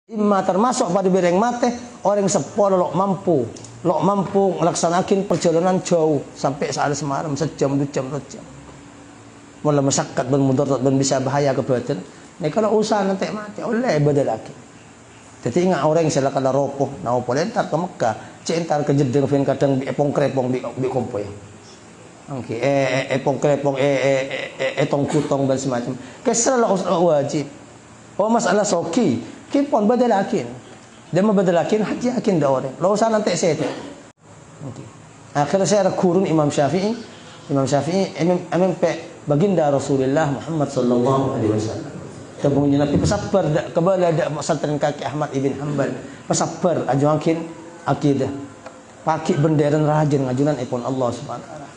Imma termasuk pada bireng mate orang sepuluh lok mampu melaksanakan perjalanan jauh sampai saat semalam sejam 2 jam 2 jam. Mula masyakat dan mudarat dan bisa bahaya ke batin. Nih kalau usaha nanti mati oleh ibadah lagi. Jadi ingat orang yang salah kala ropoh, nau polentar ke Mekah, cintar ke Jeddah, fin kadang epong krepong bi kompoy. Oke, epong krepong etong kutong dan semacam. Kesal wajib. Oh masalah soki, kipon badalakin. Dia mau badalakin haji akin dah orang. Lo usah nanti saya. Oke. Akhirnya saya kurun Imam Syafi'i, Imam baginda Rasulullah Muhammad sallallahu alaihi wasallam. Tabungnya Nabi pesabar kebala ada pesantren kaki Ahmad ibn Hanbal. Pesabar ajuakin akidah. Pakai bendera rajin ngajunan ipon Allah Subhanahu wa taala.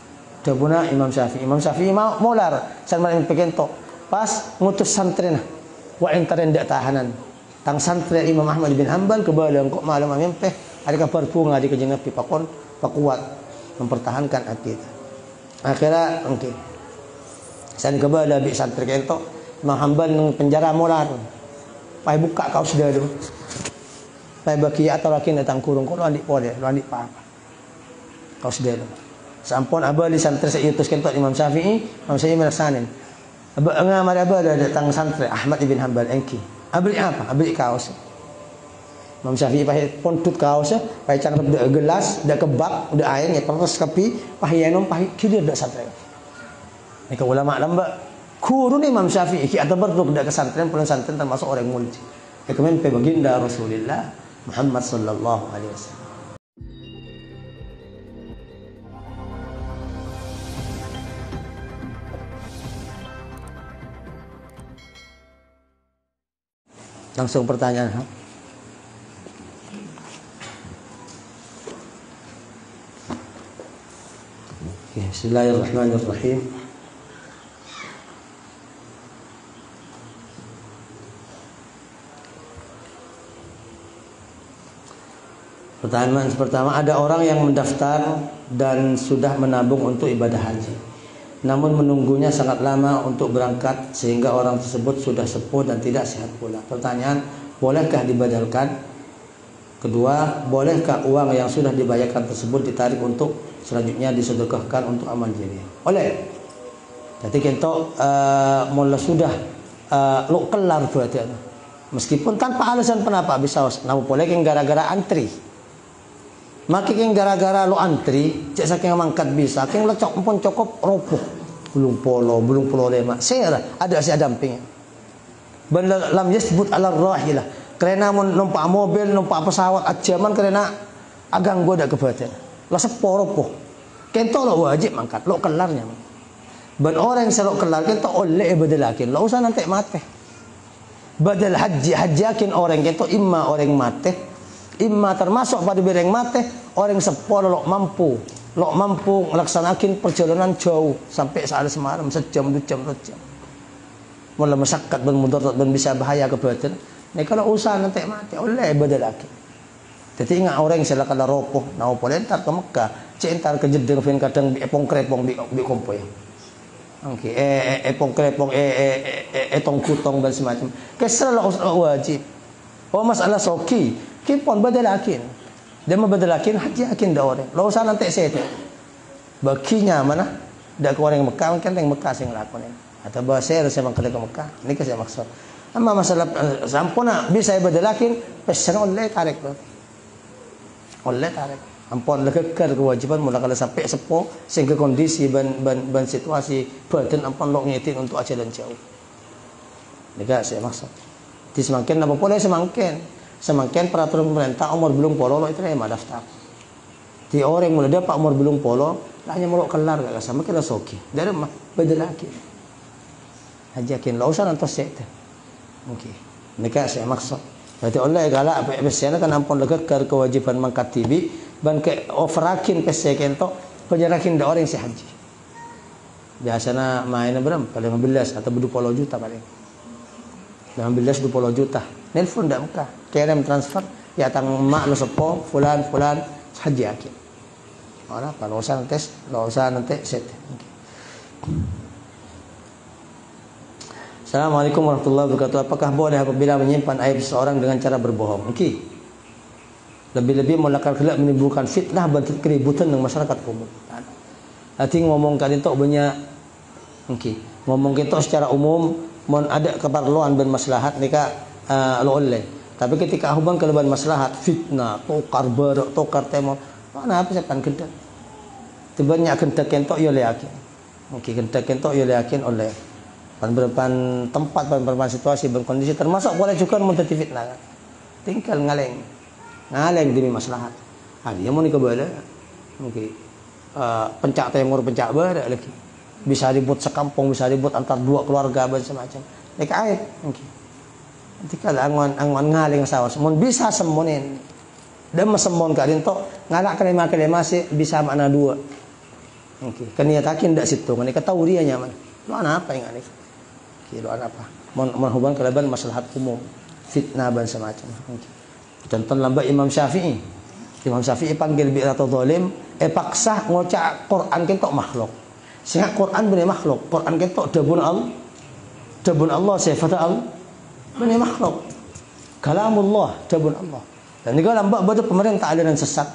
Tabuna Imam Syafi'i mau molar sama Imam Pekento. Pas ngutus santren wa entaren dak tahanan. Tang santri Imam Ahmad bin Hanbal kebala kok malam ampe ada kabar bunga di kejeng Nabi pakon pakuat mempertahankan akidah. Akhirnya oke. San kebala bi santri kento Imam Hanbal nang penjara molar. Pai buka kau sudah tu. Pai baki atau lakin datang kurung kau landik pole, landik apa. Kau sudah tu. Sampun abali santri seutus kento Imam Syafi'i melaksanin. Ngamar abali datang santri Ahmad bin Hanbal engki. Abli apa? Abli kaos. Imam Syafi'i pakai pontut kaos, pakai cangkep de gelas, de kebab, de air, ya terus kapi, pakai enom, pakai kidir de santren. Ini ke ulama lamba. Kurun Imam Syafi'i ki atau berduk de kesantren, pulang santren termasuk orang mulji. Ya kemen pe baginda Rasulullah Muhammad sallallahu alaihi wasallam. Langsung pertanyaan. Bismillahirrahmanirrahim. Pertanyaan pertama, ada orang yang mendaftar dan sudah menabung untuk ibadah haji. Namun menunggunya sangat lama untuk berangkat sehingga orang tersebut sudah sepuh dan tidak sehat pula. Pertanyaan, bolehkah dibadalkan? Kedua, bolehkah uang yang sudah dibayarkan tersebut ditarik untuk selanjutnya disedekahkan untuk amal jariah? Oleh. Jadi kento mula sudah lo kelar berarti. Meskipun tanpa alasan kenapa bisa namun boleh kan gara-gara antri. Maka yang gara-gara lo antri, cek saking mangkat bisa, yang lo pun cukup roboh, belum polo lema. Saya ada dampingnya. Benda lam yasbut ala rahilah. Karena numpak mobil, numpak pesawat, ajaman karena agang goda kebatin. Lo seporopoh. Kento lo wajib mangkat, lo kelarnya. Ben orang yang selalu kelar kento oleh badalakin. Lo usah nanti mate. Badal hajakin orang kento imma orang mate. Imma termasuk pada bireng mate orang sepuluh lok mampu melaksanakan perjalanan jauh sampai saat semalam sejam 2 jam 2 jam. Mula masyakat dan mudarat dan bisa bahaya ke batin. Nih kalau usaha nanti mati oleh ibadah lagi. Jadi ingat orang yang salah kala ropoh, nau polentar ke Mekah, cintar ke Jeddah, fin kadang epong krepong bi kompoy. Oke, epong krepong etong kutong dan semacam. Kesal wajib. Oh masalah soki, kipon badalakin. Dia mau badalakin haji akin dah orang. Lo usah nanti saya. Bakinya mana? Dak orang Mekah kan yang Mekah sing lakonin. Atau bahasa saya rasa mangkal ke Mekah. Ini kasih maksud. Amma masalah sampuna bisa badalakin pesan oleh tarik tu. Oleh tarik. Ampun lekekar kewajiban mula kalau sampai sepo sehingga kondisi ban situasi badan ampun lo ngetin untuk ajaran jauh. Ini kasih maksud. Di semakin apa boleh semakin peraturan pemerintah umur belum polo lo itu yang daftar. Di orang mulai dapat umur belum polo, hanya mau kelar gak sama kita soki. Dari mah beda lagi. Hajakin lo usah nanti saya. Oke. Nikah saya maksud. Berarti oleh galak biasanya kan ampun lekekar kewajiban mangkat tibi ban ke overakin peseken to penyerahin da orang si haji. Biasanya mainnya berapa? Paling 15 atau 20 juta paling. 15 20 juta. Nelpon dak muka. Kirim transfer ya tang mak lo sepo fulan haji akin. Ora kalau usah nanti set. Assalamualaikum warahmatullahi wabarakatuh. Apakah boleh apabila menyimpan aib seseorang dengan cara berbohong? Okey. Lebih-lebih molakal kelak menimbulkan fitnah dan keributan dengan masyarakat umum. Hati ngomong kan itu banyak. Okey. Ngomong kita secara umum mon ada keperluan dan maslahat nika lo oleh. Tapi ketika hubang kelebihan maslahat fitnah, tukar berok, tukar tema, mana apa sepan kendak. Tibanya kendak kentok yo yakin. Okey, kendak kentok yo yakin oleh pan tempat pan situasi ban kondisi termasuk boleh juga mentati fitnah. Tinggal ngaleng demi maslahat. Dia mau nikah bala. Okey. Pencak temur pencak bala lagi. Bisa ribut sekampung, bisa ribut antar dua keluarga macam-macam. Nek aib. Okey. Ketika angon ngaleng sawas, mun bisa semonin. Dan mesemon ka dinto ngalak kelima sih bisa makna dua. Okey. Keniatakin dak situ, ngani ketahu dia nyaman. Mana apa yang aneh? Okey, doa apa? Mun hubungan kelebihan maslahat umum, fitnah dan semacam. Okey. Contoh lamba Imam Syafi'i. Imam Syafi'i panggil bi atau zalim, paksa ngocak Quran kentok makhluk. Sehingga Quran bener makhluk. Quran kentok dabun Allah. Dabun Allah sifat Allah. Bener makhluk. Kalamullah dabun Allah. Dan juga lamba betul pemerintah aliran sesat.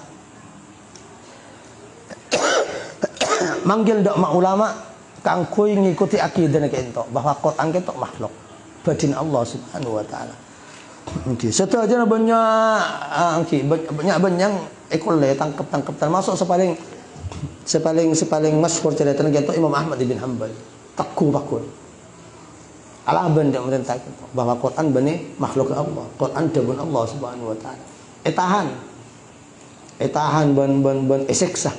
Manggil dak ulama kangkui ngikuti akidah kentok bahwa Quran kentok makhluk. Badin Allah Subhanahu wa taala. Okey, setelah banyak banyak ekole tangkap termasuk sepaling masyhur cerita gitu Imam Ahmad bin Hanbal. Takku bakul. Allah benda merintah bahwa Quran benih makhluk Allah. Quran dabun Allah Subhanahu wa taala. Tahan ban eseksa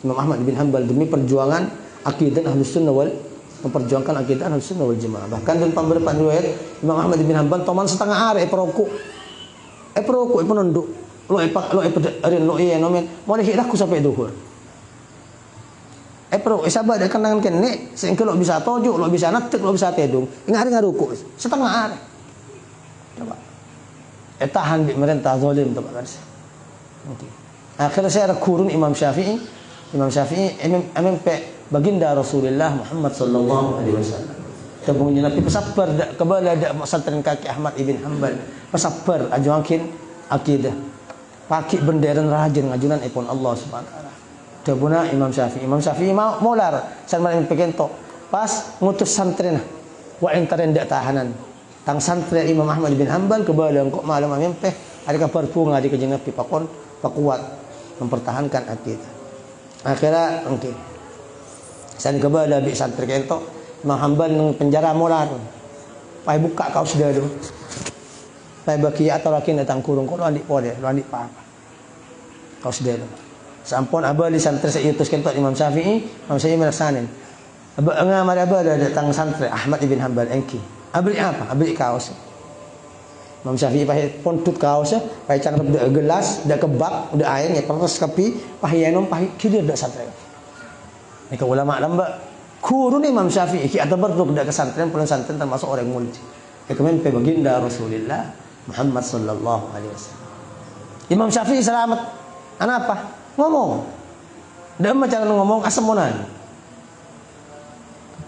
Imam Ahmad bin Hanbal demi perjuangan akidah Ahlus Sunnah wal memperjuangkan akidah Ahlus Sunnah wal Jamaah. Bahkan dalam beberapa riwayat Imam Ahmad bin Hanbal toman setengah hari perokok penunduk. Lo nomen mau dihidakku sampai duhur. Sabar dia kenangan kene sehingga lo bisa tojuk, lo bisa natek, lo bisa tedung. Ingat ngaruku setengah hari. Coba. Tahan di merintah zalim tu Pak Garis. Okey. Akhirnya saya kurun Imam Syafi'i imam baginda Rasulullah Muhammad sallallahu alaihi wasallam. Tabungnya Nabi pesabar kebala dak pesantren kaki Ahmad ibn Hanbal. Pesabar ajuakin akidah. Pakai bendera rajin ngajunan ipun Allah Subhanahu wa taala. Dabuna Imam Syafi'i mau lar sama yang pekento pas ngutus santren wa entaren dak tahanan tang santren Imam Ahmad bin Hanbal kebala kok malam ampe ada kabar bunga di kejeng Nabi pakon pakuat mempertahankan akidah. Akhirnya okey. San kebala bi santren kento Imam Hanbal nang penjara molar. Pai buka kaos dia tu. Pai baki atau lakin datang kurung kok landik pole, landik apa. Kaos dia tu. Sampun abali santri saya utus kentok Imam Syafi'i melaksanin. Ngamar abali datang santri Ahmad ibn Hanbal engki. Abli apa? Abli kaos. Imam Syafi'i pakai pontut kaos, pakai cangkep dak gelas, dak kebak, dak air, nya peres kapi, pakai enom, pakai kidir dak santri. Ni ka ulama lamba kurun Imam Syafi'i ki atabar dak kesantren pulang santren termasuk orang mulia. Kemen pe baginda Rasulullah Muhammad sallallahu alaihi wasallam. Imam Syafi'i selamat. Kenapa? Ngomong. Dan macam ngomong asemunan.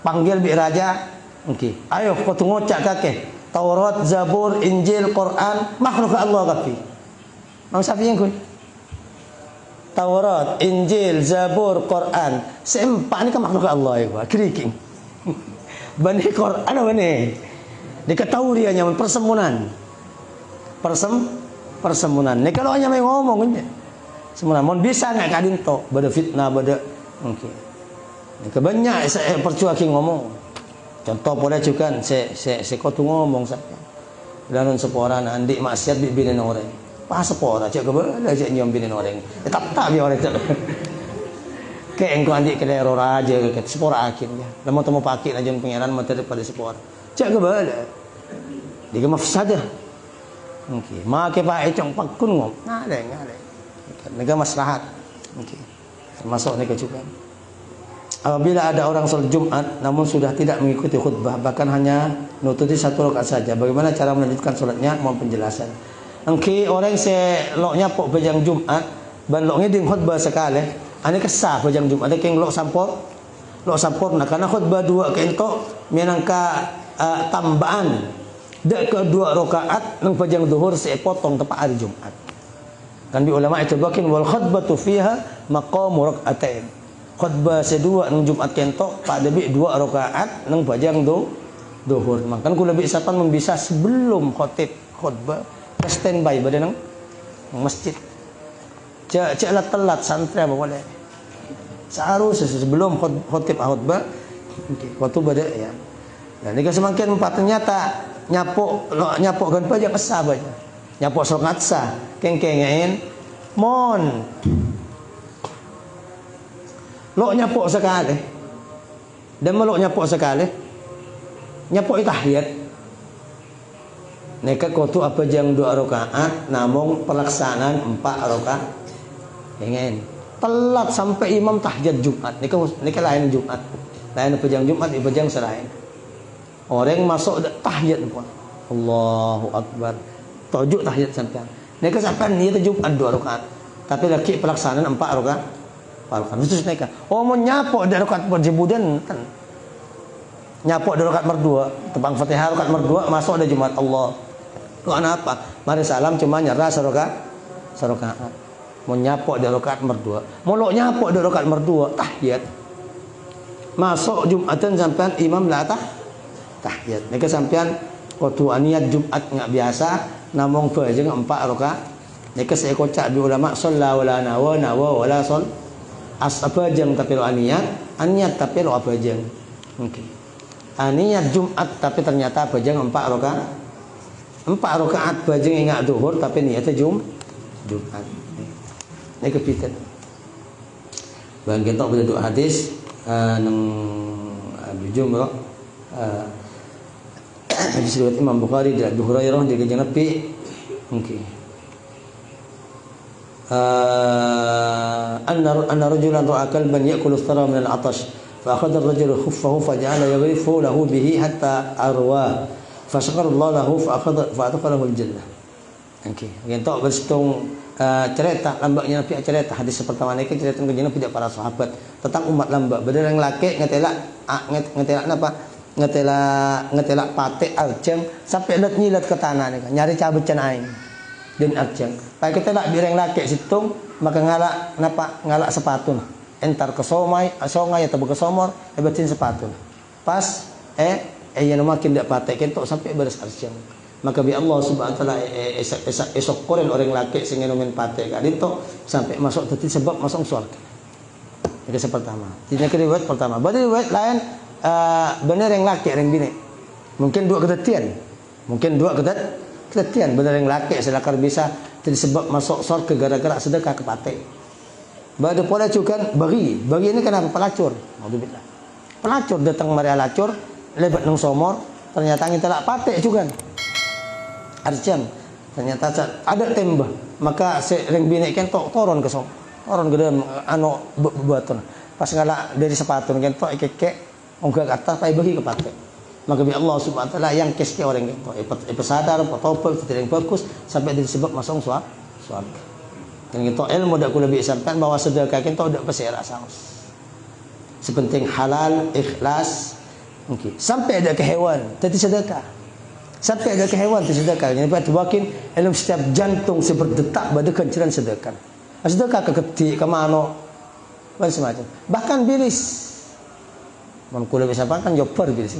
Panggil bi raja. Okey. Ayo kau ngocak kakek. Taurat, Zabur, Injil, Quran, makhluk Allah kaki. Imam Syafi'i yang Taurat, Injil, Zabur, Quran. Sempak ni kan makhluk Allah ya. Keriking. Bani Quran apa ni? Diketahui dia nyaman persemunan. Persemunan. Ni kalau hanya main ngomong aja. Semuanya mon bisa enggak kadin to bada fitnah bada okey. Ni kebanyak saya percuaki ngomong. Contoh boleh juga saya kau tu ngomong saya. Dan sepora nanti maksiat bibinin orang. Pas sepora cak kebala cak nyom binin orang. Tak bi orang cak. Ke engkau andi ke daerah raja ke sepora akin ya. Lama temu pakai aja pangeran mata daripada sepora. Cak kebala. Dia mafsadah. Okey. Mak ke pak econg pakun ngom. Ngale. Nega maslahat. Okey. Termasuk nega juga. Apabila ada orang salat Jumat namun sudah tidak mengikuti khutbah bahkan hanya nututi satu rakaat saja, bagaimana cara melanjutkan salatnya? Mohon penjelasan. Okey, orang loknya pok bejang Jumat, ban loknya di khutbah sekali. Ane kesah bejang Jumat, ada keng lok sampor nak karena khutbah dua ke entok menangka tambahan dak ke 2 rakaat nang pajang zuhur saya potong tepat hari Jumat. Kan bi ulama itu bakin wal khutbatu fiha maqamu rakaatain. Khutbah sedua nang Jumat kentok pada bi 2 rakaat nang pajang zuhur. Makan kula bi sapan membisa sebelum khutbah standby pada nang masjid. Cak telat santri apa boleh. Seharusnya sebelum khutbah waktu pada ya. Dan jika semakin empat ternyata nyapok kan pajang asa baca. Nyapok sokat sah, kengkengain mon. Lo nyapok sekali. Dan melok nyapok sekali. Nyapok tahiyat. Neka kotu apa jang 2 rakaat namun pelaksanaan 4 rakaat. Ingin telat sampai imam tahiyat Jumat. Nika lain Jumat. Lain pejang Jumat, pejang selain. Orang masuk tahiyat pun. Allahu Akbar. Tujuh tahiyat sampai. Nika sampai niat Jumat 2 rakaat. Tapi laki pelaksanaan 4 rakaat. Khusus nika. Oh mau nyapok dari rakaat perjebudan kan. Nyapok dari rakaat merdua, tebang Fatihah rakaat merdua masuk ada Jumat Allah. Lu apa? Mari salam cuma nyerah serokaat. Mau nyapok di rakaat merdua, mau lo nyapok di rakaat merdua tahiyat masuk Jumatan sampean imam lah tahiyat. Mereka sampean waktu niat Jumat nggak biasa namun pejeng 4 rakaat. Mereka saya kocak di ulama sholla wala nawa wala sol as apa jeng tapi lo aniat tapi lo apa jeng mungkin aniat Jumat tapi ternyata pejeng 4 rakaat 4 rakaat pejeng ingat zuhur tapi niatnya Jumat. Ini kepitan. Bang kita pada 2 hadis nang Abu Jumrah hadis riwayat Imam Bukhari dari Abu Hurairah dari kanjeng Nabi mungkin anna rajulan ra'a kalban ya'kulu ath-thara min al-'atash fa akhadha ar-rajulu khuffahu fa ja'ala yaghrifu lahu bihi hatta arwa fa syakara Allah lahu fa adkhalahu al-jannah. Okey, kita berhitung cerita lambaknya Nabi cerita hadis pertama ini cerita kanjeng Nabi para sahabat tentang umat lambak. Bener yang laki ngetelak apa? Ngetelak pate arjang sampai nyilat ke tanah nih, nyari cabecan aing dan arjang. Pai kita lak bireng laki situng maka ngalak sepatu nah. Entar ke songai atau ke somor betin sepatu. Pas yang makin dak pate kentok sampai beres arjang. Maka bi Allah Subhanahu wa taala esok koren orang laki sing ngenomen pate ka dito sampai masuk tadi sebab masuk surga. Itu pertama. Ini riwayat pertama. Berarti riwayat lain benar yang laki yang bini. Mungkin 2 kedatian. Mungkin 2 kedatian benar yang laki selakar bisa jadi sebab masuk surga gara-gara sedekah ke pate. Bada pola juga bagi ini kenapa pelacur? Alhamdulillah. Pelacur datang mari lacur lebat nang somor ternyata ngitelak pate juga. Arjam ternyata ada tembak maka sering bini kentok toron ke som toron ke dalam buatan pas ngalak dari sepatu kentok ikek onggak kata pai bagi ke pate maka bi Allah Subhanahu wa taala yang kesnya orang kentok pesadar potopel tidak yang bagus sampai disebab masuk surga dan kentok ilmu dak kula bi sampean bahwa sedekah kentok dak pesera saus sepenting halal ikhlas mungkin sampai ada ke hewan tadi sedekah sampai ada ke hewan sedekah. Jadi batin dalam setiap jantung berdetak pada kenciran sedekah. Sedekah ke ketik ke mano macam-macam. Bahkan bilis. Man kula bisa kan joper bilis.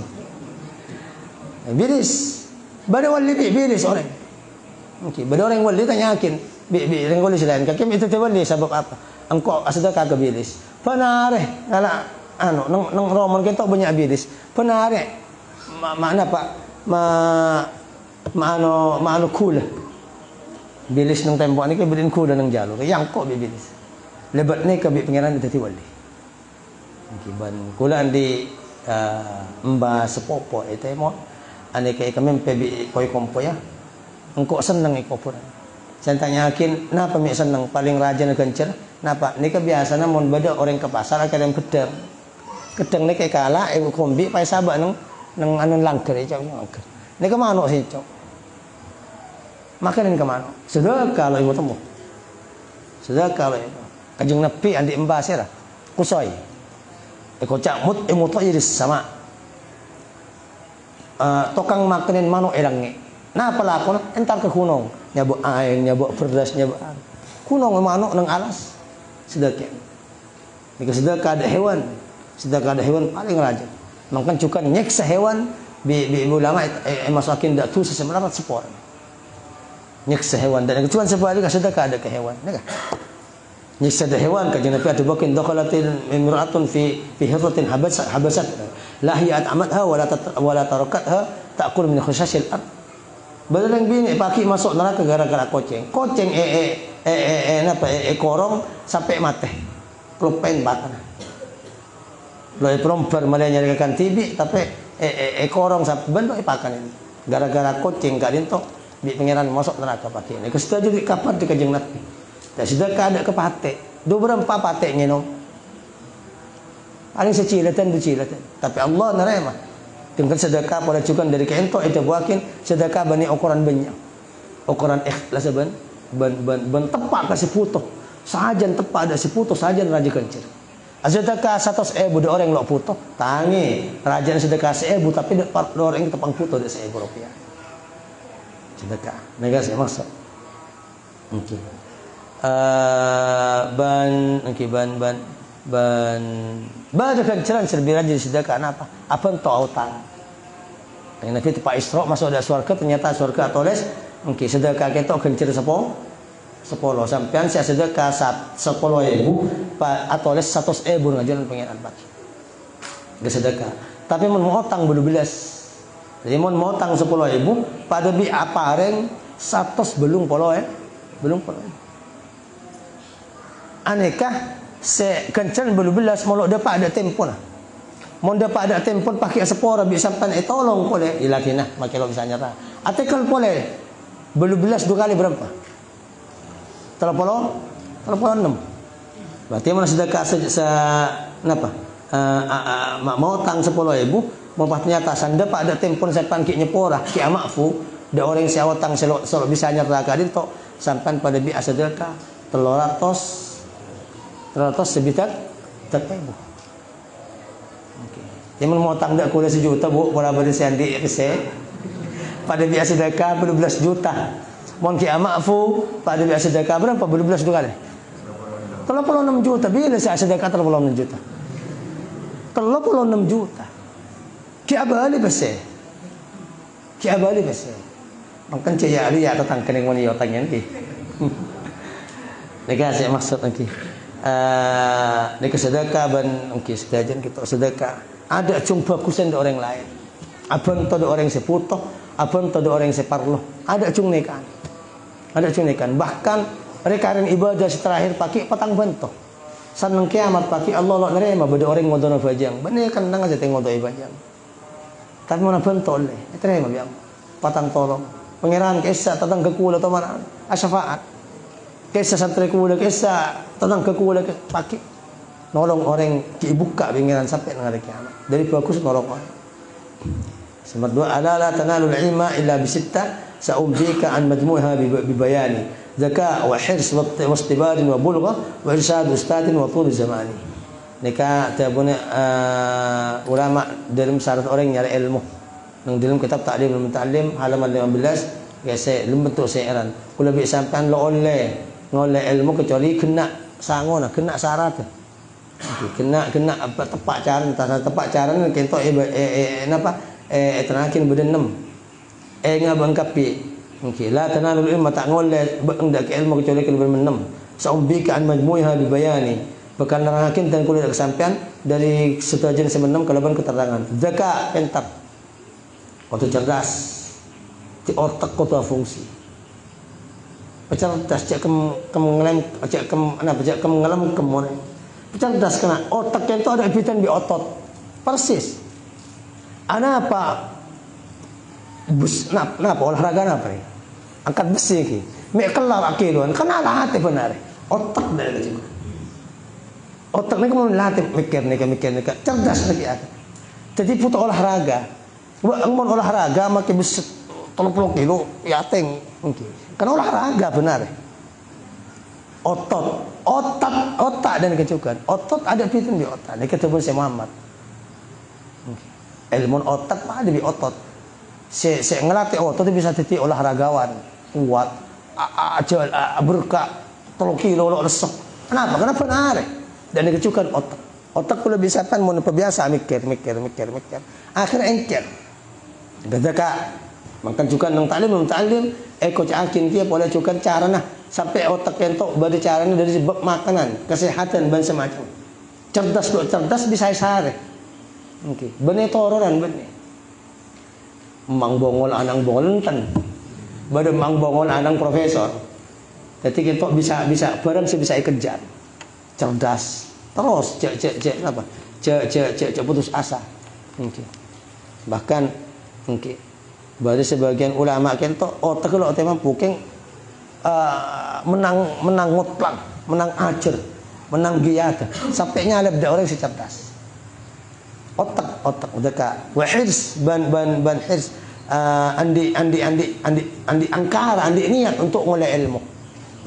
Bilis. Bada wali bilis orang. Okey, bada orang wali tanya yakin. Orang wali selain kakim itu wali sebab apa? Engkau sedekah ke bilis. Penareh ala nang roman kita banyak bilis. Penareh mana Pak? Maano kula bilis nang tempo ni kay bilin kula nang jalo yang kok bilis lebat ni kabi pangeran dadi wali kiban kula andi mba sepopo ite mo ane kay kami pebi koy kompo ya engko seneng iko pun saya tanya yakin napa mi seneng paling raja na gencer napa ni kebiasaan mon bada orang ke pasar kadang kedeng ni kay kala kombi pai sabak nang anong langker ito yung langker. Ini kemana sih cok? Makanin kemana? Sedekah kalau ibu temu. Sedekah kalau itu. Kajung Nabi andi embasir lah. Kusoi. Kocak mut jadi sama. Tukang makanin manok elang. Nah pelakon entar ke gunung, nyabuk air, nyabuk beras, nyabuk gunung manok nang alas sedekah. Jika sedekah ada hewan, sedekah ada hewan paling rajin. Makan juga nyeksa hewan, bi ulama masukin dak tu sesemelarat sepor. Nyeksa hewan dan kecuali sebalik sedekah ada ke hewan, ya. Nyeksa ada hewan kajian Nabi ada bakin dakhalatin imra'atun fi hirratin habasat la hiya at'amatha wala tarakatha ta'kul min khashashil ard. Badalang bini paki masuk neraka gara-gara koceng. Koceng korong sampai mati. Klupen bakana. Lo peromper malah nyarikan tibi tapi korong sampai bentuk pakan ini. Gara-gara koceng gak dintok bi pangeran masuk neraka paki. Ini kesetuju di kapan di kajeng Nabi. Dan sedekah ada ke pate. Dua berapa patenya no. Paling secilatan du cilatan. Tapi Allah nerima. Dengan sedekah pada cukan dari kento itu buakin sedekah bani ukuran banyak. Ukuran ikhlas ban tepak kasih putuh. Sahajan tepak ada si putuh sahajan raja kencir. Sedekah 100.000 do orang lo putuh. Tangi rajaan sedekah 1.000 tapi do orang tepang putuh de 1.000 rupiah. Sedekah. Nega saya maksud. Okey. Ban kenceran serbi rajin sedekah apa? Apa ento autan. Yang Nabi tepat Isra masuk ada surga ternyata surga tulis mungkin sedekah kita kencir 10 sampean saya sedekah 10.000 atulis 100.000 ngajaran pengiran baki. Ge sedekah. Tapi mun mau utang 12. Jadi mun mau utang 10.000 pada bi apareng 100 belum polo belum polo. Anekah se kencan 12 mau dapat ada tempo lah. Mau dapat ada tempo pakai sepora bisa sampai tolong boleh ilakinah makai lo bisa nyata. Artikel boleh 12 dua kali berapa? 36. Berarti mana sedekah napa? Mau tang 10.000 mau ternyata sanda pak ada tempo saya panki nyepora ki amafu da orang si awatang selo bisa nyata kadin to sampai pada bi sedekah 300 sebitak terpebu. Okey. Yang mau tang dak kula 1 juta bu, bola bade sendi kese. Pada biasa sedekah 12 juta. Mon ki amafu pada biasa sedekah berapa? 12 dua kali. 36 juta. Bila saya sedekah 36 juta. 36 juta. Ki abali bese. Ki abali bese. Makan caya ali ya tatang kening wani otangnya ni. Lega saya maksud nanti. Nika sedekah ban mungkin sedajan kita sedekah ada cung bagusan dari orang lain abang to orang seputoh abang to orang separloh ada cung nekan bahkan rekaran ibadah terakhir pakai petang bentok sanang kiamat pakai Allah lo nerima beda orang ngodono bajang bener kan nang aja tengok doa bajang tapi mana bentok le terima biang patang tolong pangeran kisah tentang kekula atau mana asyafaat kisah santri kula kisah tentang kekula pakai nolong orang dibuka bingiran sampai hari kiamat dari bagus nolong orang. Nomor 2 ala la tanalul ilma illa bisitta sa'umbika an majmu'ha bibayani zaka wa hirs wa istibad wa bulgha wa irshad ustad wa tul zamani. Nika tabuna ulama dalam syarat orang nyari ilmu nang dalam kitab Ta'lim al-Muta'allim halaman 15 ya saya bentuk sairan kula bi sampean lo oleh ngoleh ilmu kecuali kena sangon kena syarat. Kena apa tepak caran kentok napa terakin beden 6 ngabang kapi okey la tanalul ilma tak ngoleh ndak ilmu kecuali kena beden 6 saumbika an majmu'iha bi bayani bakal nerakin dan kulit kesampean dari setujuan semenam kalaban keterangan zaka pentar waktu cerdas di otak kota fungsi cerdas cek kemengelam cek kemengelam kemon cerdas kena otak itu ada ebitan di otot persis ana apa bus napa olahraga napa ni angkat besi ki mek kelar akilun kana latih benar otak dari kecil otak ni kemun latih mikir cerdas lagi aku jadi putar olahraga mun olahraga make bus 30 kilo ya teng mungkin karena olahraga benar otak dan kecukan otot ada fitur di otak ini ketemu saya Muhammad ilmu otak ada di otot Se ngelatih otot bisa jadi olahragawan kuat. Ajal berkah 3 kilo lo resep. Kenapa narik? Dan dikecukan otak. Otak pula bisa kan mun biasa mikir. Akhirnya engker. Ketika makan juga nang taklim, coach akin dia boleh juga cara nah sampai otak entok bade caranya dari sebab makanan, kesehatan dan semacam. Cerdas bisa sare. Oke. Bene tororan bene. Mang bongol anang bongol enten. Bade mang bongol anang profesor. Jadi kita bisa barang bisa kejar. Cerdas. Terus apa? Putus asa. Oke. Bahkan oke. Bade sebagian ulama kento otak kalau tema puking menang mutlak, menang ajar, menang giyata. Sampai nyalep dah orang si cerdas. Otak udah kak. Wahirs ban hirs. Andi angkara, andi niat untuk ngoleh ilmu.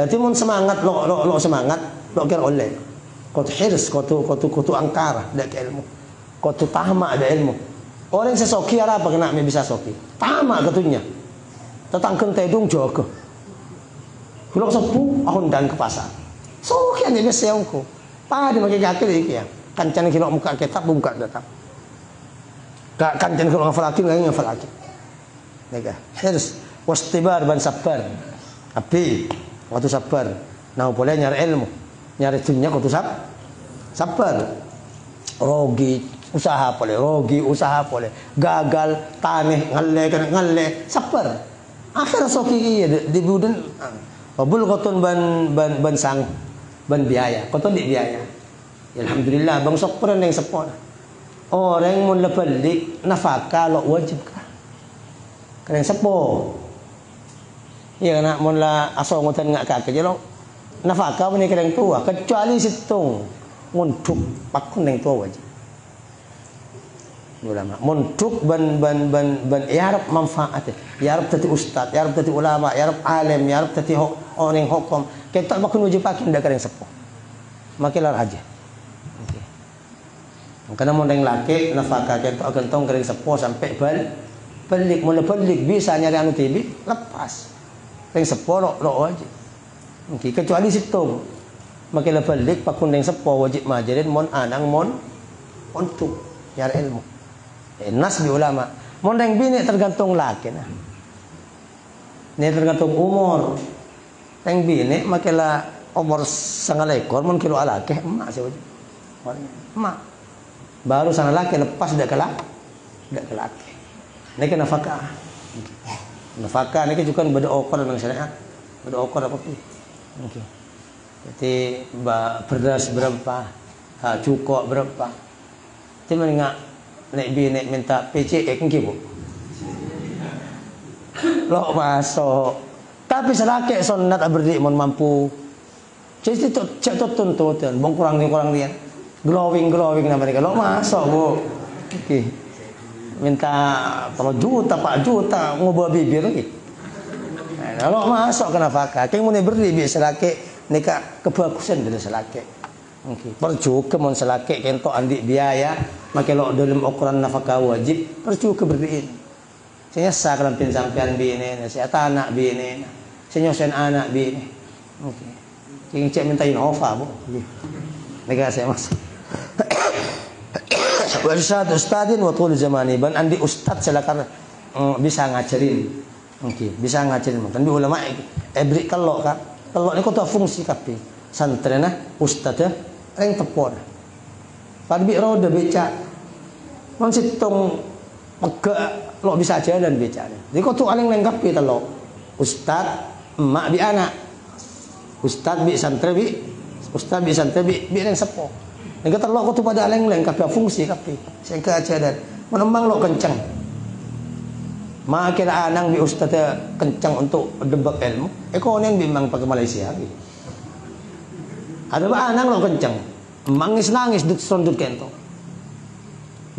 Berarti mun semangat lo semangat lo kira oleh. Kau hirs, kau angkara dak ilmu. Kau tahma ada ilmu. Orang sesoki apa kena bisa soki. Tahma katunya. Tetangken tedung jogo. Kulok sepu ahon dan ke pasar. Soki ane beseungku. Padi make gakil iki ya. Kancan kilo muka kitab buka datang. Kancan kilo ngafal akil. Nega. Hirs wastibar ban sabar. Api waktu sabar. Nah boleh nyari ilmu. Nyari dunia waktu sabar. Rogi usaha boleh. Gagal taneh ngalle sabar. Akhir soki iya di buden. Wabul koton ban sang ban biaya. Koton di biaya. Alhamdulillah bang sok peren yang sepon. Orang mun lebalik nafaka lo wajib ka. Keren sepo. Iya nak mun la aso ngoten ngak ka ke lo nafaka mun keren tua kecuali situng untuk pakun yang tua wajib. Ulama muntuk ban yarab manfaat yarab tati ustad yarab tati ulama yarab alim yarab tati orang hukum kita bakun wajib pakin dak yang sepuh makilar aja okay. Karena mau yang laki nafkah kita akan tong kering sepuh sampai balik mulai balik bisa nyari anu tibi lepas kering sepuh lo wajib okay. Kecuali situ makilar balik pakun yang sepuh wajib majarin mon anang mon untuk nyari ilmu. Nas di ulama. Mondeng bini tergantung laki nah. Ini tergantung umur. Yang bini makilah umur 9 ekor mun kilo alake emak sih wajib. Emak. Baru sana laki lepas dak laki. Ini nafkah. Nafkah ini juga beda okor dengan syariat. Beda okor apa pun. Oke. Jadi beras berapa? Cukup berapa? Jadi enggak nek bini minta PCX ngibu. Lo masuk. Tapi selake sunat berdi mon mampu. Jadi itu cek tuntutan, bong kurang dia. Glowing nama mereka. Lo masuk, Bu. Oke. Minta 3 juta, 4 juta ngubah bibir lagi. Nah, lo masuk ke nafkah. Keng mun berdi bi selake nika kebagusan dari selake. Okay. Perju ke mon selake kento andi biaya make lo dalam ukuran nafkah wajib perju ke berdiin. Saya sakran pin sampean bini, saya anak bini, saya nyosen anak bini. Oke. Cing cek minta Innova, Bu. Nega saya mas. Wa irsyad ustadin wa tul zamani ban andi ustad selakar bisa ngajarin. Oke, bisa ngajarin. Kan di ulama ebri kalau kan. Kalau ni kota fungsi kape. Santrena ustad reng tepon. Parbi roda beca. Mon situng pega lo bisa jalan becane. Jadi kau tu aling lengkap kita lo. Ustad, emak bi anak. Ustad bi santri bi reng sepo. Nek kata lo kau tu pada aling lengkap fungsi kape. Saya ke jalan. Menembang lo kencang. Makin anang bi ustad kencang untuk debak ilmu. Kau ni bimbang pakai Malaysia. Ada ba anang lo kencang. Mangis-nangis dut sondut kento.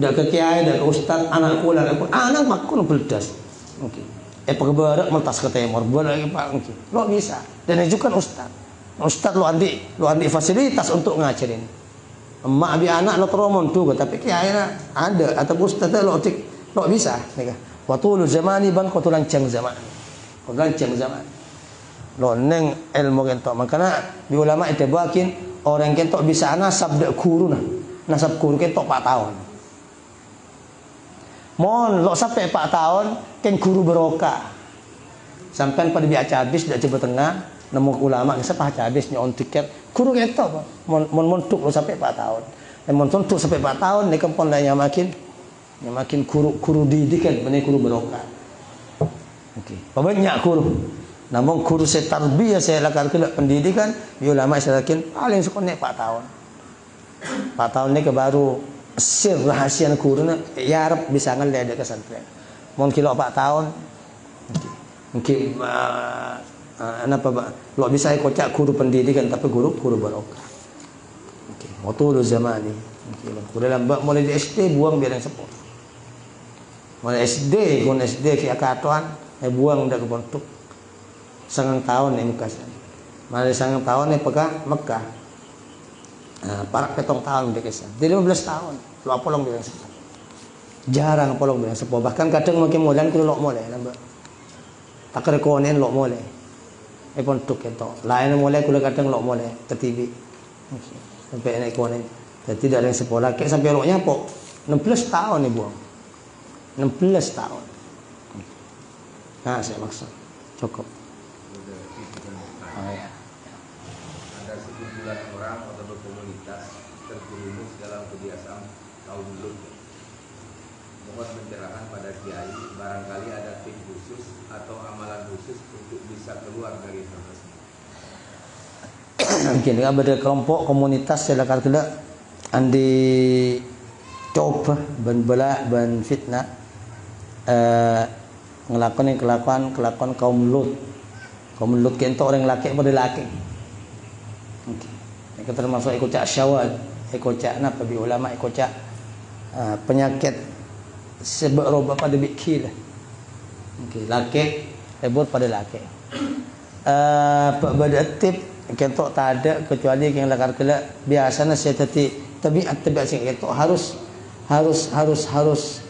Dak ke kiai dan ustad anak kula anak makun beldas. Oke. Pagbarak meltas ke timur boleh Pak. Oke. Lo bisa. Dan juga ustad. Ustad lo andi fasilitas untuk ngajarin. Emak bi anak lo teromon tuh tapi kiai ada atau ustad lo bisa nih. Wa tulu zamani ban ko lancang zaman. Ko lancang zaman. Lo neng ilmu kentok. Makanya di ulama itu bakin orang kentok bisa nasab dak guru nah. Nasab guru kentok 4 tahun. Mon lo sampai 4 tahun ken guru berokah. Sampai pada biasa habis dak coba tengah nemu ulama sepah habis nyon tiket guru kentok mon tuk lo sampai 4 tahun. Mon tuk sampai 4 tahun ni kempon dah makin guru didikan benih guru berokah. Okey. Banyak guru. Namun guru saya tarbiyah saya lakukan ke pendidikan, ulama saya lakukan paling sekolah 4 tahun. 4 tahun ni ke baru sir rahasia guru na ya Arab bisa ngelih dekat pesantren. Mon kilo 4 tahun. Mungkin apa lo bisa kocak guru pendidikan tapi guru barokah. Okey. Waktu zaman ni. Okey. Guru dalam mulai di SD buang biar yang sepuh. Mulai SD, gun SD ke akatuan, buang dah ke bentuk. Sangang tahun ni muka sana. Malah sangang tahun ni pegah Mekah. Parak petong tahun dia kesan. Dia 15 tahun. Lu apolong bilang sepuh. Jarang apolong bilang sepuh. Bahkan kadang makin molan kalau lok molek nambah. Tak rekonen lok molek. Pontuk itu. Lain molek kalau kadang lok molek ke TV. Sampai naik konen. Jadi tidak ada yang sekolah. Kayak sampai loknya pok 16 tahun ni buang. 16 tahun. Nah, saya maksud. Cukup. Ya. Ada sekumpulan orang atau berkomunitas terjerumus dalam kebiasaan kaum Lut. Mohon pencerahan pada kiai, barangkali ada tip khusus atau amalan khusus untuk bisa keluar dari hal tersebut. Mungkin ada kelompok komunitas saya lakukan tidak andi coba ban bela ban fitnah ngelakuin kelakuan kaum Lut. Kaum Lut kento orang laki pada laki. Okey. Itu termasuk ikut cak syawal, ikut cak apa bi ulama ikut cak penyakit sebab roba pada bikil. Okey, laki lebur pada laki. Pada tip kento tak ada kecuali yang lakar kela biasanya saya tabiat sing kento harus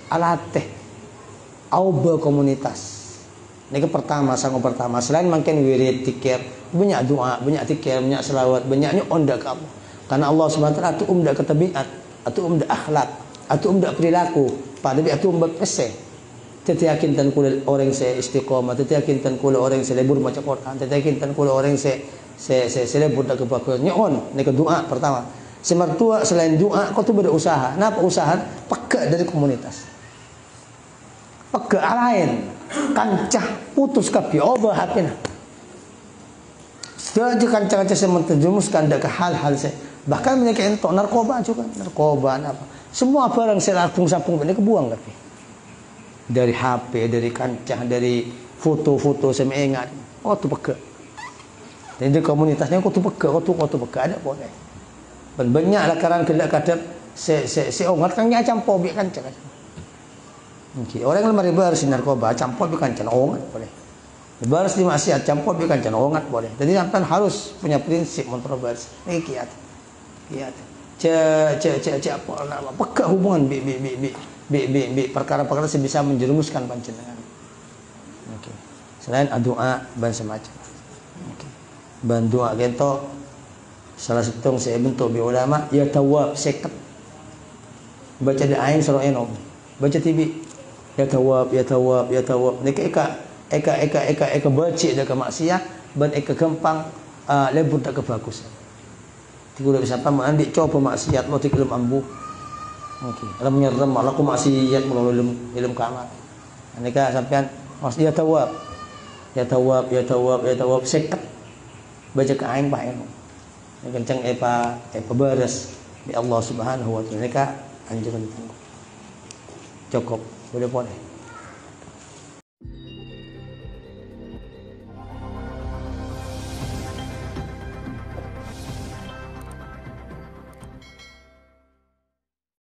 alatih au berkomunitas. Ini pertama, sanggup pertama. Selain makin wirid, tikir, banyak doa, banyak tikir, banyak selawat, banyaknya onda kamu. Karena Allah SWT itu umda ketabiat, itu umda akhlak, itu umda perilaku. Pada dia itu umda pese. Tetiakin tan kula orang saya istiqomah, tetiakin tan kula orang saya lebur baca Quran, tetiakin tan kula orang saya lebur dak kebagus. Nyon, ini doa pertama. Semertua selain doa, kau tu berusaha. Kenapa usaha? Peka dari komunitas. Peka lain. Kancah putus kapi over hapina. Saja kancah-kancah saya menterjumuskan ke hal-hal saya. Bahkan mereka entok narkoba juga, narkoba apa. Semua barang saya lapung-sapung mereka kebuang kapi. Dari HP, dari kancah, dari foto-foto saya mengingat. Oh tu peka. Dan di komunitasnya kau tu peka, kau tu peka ada boleh. Dan banyak lakaran kelak kadang saya ongat kan nyacam pobik kancah. Okay. Orang yang lemari baris di narkoba campur bukan can ongat boleh. Baris di maksiat campur bukan can ongat boleh. Jadi sampai harus punya prinsip kontroversi. Ini kiat. Apa nama? Peka hubungan perkara-perkara bisa menjerumuskan panjenengan. Okay. Selain doa dan semacam. Okay. Dan doa gitu salah satu saya bentuk bi ulama ya tawab seket. Baca doa ain surah enom. Baca TV ya tawab. Eka baca dah ke maksiat dan eka gampang lebur tak ke bagus. Tiga bisa apa mengambil coba maksiat lo tiga ambu. Okey. Kalau menyerem malah aku maksiat melalui ilmu kamar. Mereka sampean ya tawab seket. Baca ke ain pak eno. Kencang epa baras di Allah Subhanahu wa taala. Mereka anjuran cukup boleh.